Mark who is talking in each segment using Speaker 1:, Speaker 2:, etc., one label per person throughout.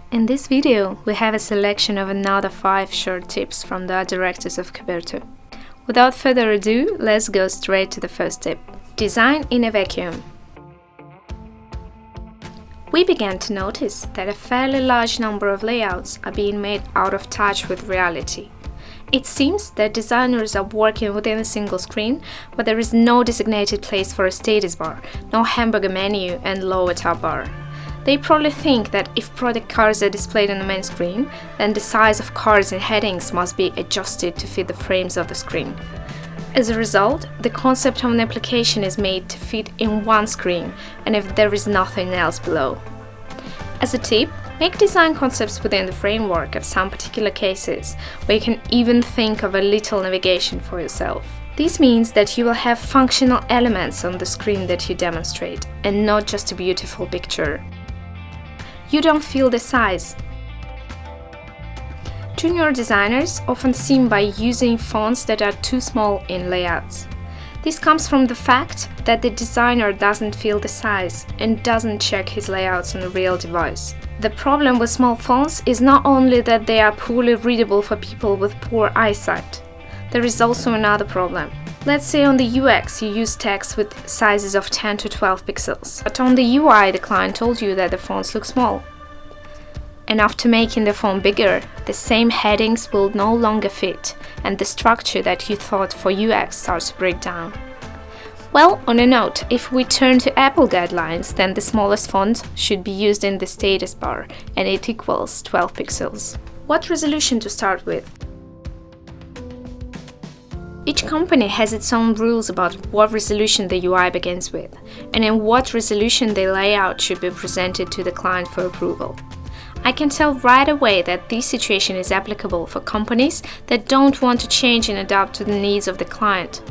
Speaker 1: In this video, we have a selection of another 5 short tips from the art directors of Cuberto. Without further ado, let's go straight to the first tip. Design in a vacuum. We began to notice that a fairly large number of layouts are being made out of touch with reality. It seems that designers are working within a single screen, where there is no designated place for a status bar, no hamburger menu and lower tab bar. They probably think that if product cards are displayed on the main screen, then the size of cards and headings must be adjusted to fit the frames of the screen. As a result, the concept of an application is made to fit in one screen, and if there is nothing else below. As a tip, make design concepts within the framework of some particular cases, where you can even think of a little navigation for yourself. This means that you will have functional elements on the screen that you demonstrate, and not just a beautiful picture. You don't feel the size. Junior designers often seem by using fonts that are too small in layouts. This comes from the fact that the designer doesn't feel the size and doesn't check his layouts on a real device. The problem with small fonts is not only that they are poorly readable for people with poor eyesight. There is also another problem. Let's say on the UX you use text with sizes of 10 to 12 pixels, but on the UI the client told you that the fonts look small. And after making the font bigger, the same headings will no longer fit, and the structure that you thought for UX starts to break down. Well, on a note, if we turn to Apple guidelines, then the smallest font should be used in the status bar, and it equals 12 pixels. What resolution to start with? Each company has its own rules about what resolution the UI begins with, and in what resolution the layout should be presented to the client for approval. I can tell right away that this situation is applicable for companies that don't want to change and adapt to the needs of the client.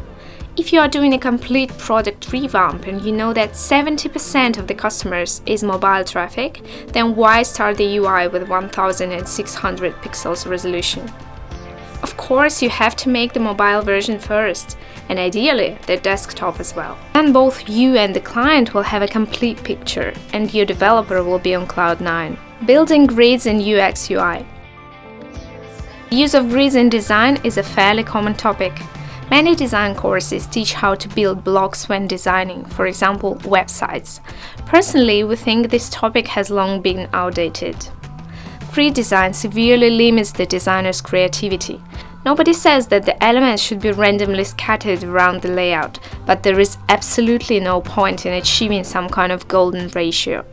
Speaker 1: If you are doing a complete product revamp and you know that 70% of the customers is mobile traffic, then why start the UI with 1600 pixels resolution? Of course, you have to make the mobile version first, and ideally the desktop as well. Then both you and the client will have a complete picture, and your developer will be on cloud 9. Building grids in UX UI. The use of grids in design is a fairly common topic. Many design courses teach how to build blocks when designing, for example, websites. Personally, we think this topic has long been outdated. Grid design severely limits the designer's creativity. Nobody says that the elements should be randomly scattered around the layout, but there is absolutely no point in achieving some kind of golden ratio.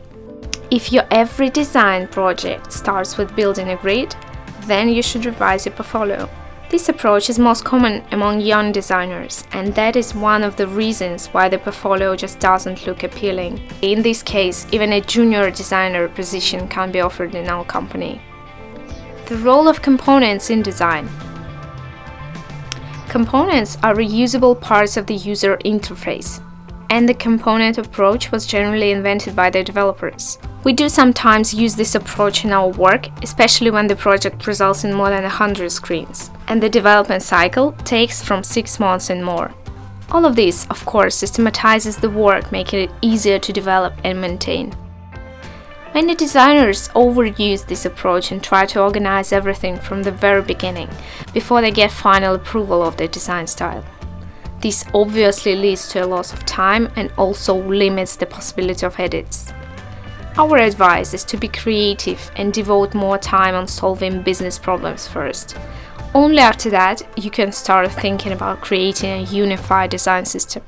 Speaker 1: If your every design project starts with building a grid, then you should revise your portfolio. This approach is most common among young designers, and that is one of the reasons why the portfolio just doesn't look appealing. In this case, even a junior designer position can be offered in our company. The role of components in design. Components are reusable parts of the user interface, and the component approach was generally invented by the developers. We do sometimes use this approach in our work, especially when the project results in more than 100 screens, and the development cycle takes from 6 months and more. All of this, of course, systematizes the work, making it easier to develop and maintain. Many designers overuse this approach and try to organize everything from the very beginning, before they get final approval of their design style. This obviously leads to a loss of time and also limits the possibility of edits. Our advice is to be creative and devote more time on solving business problems first. Only after that, you can start thinking about creating a unified design system.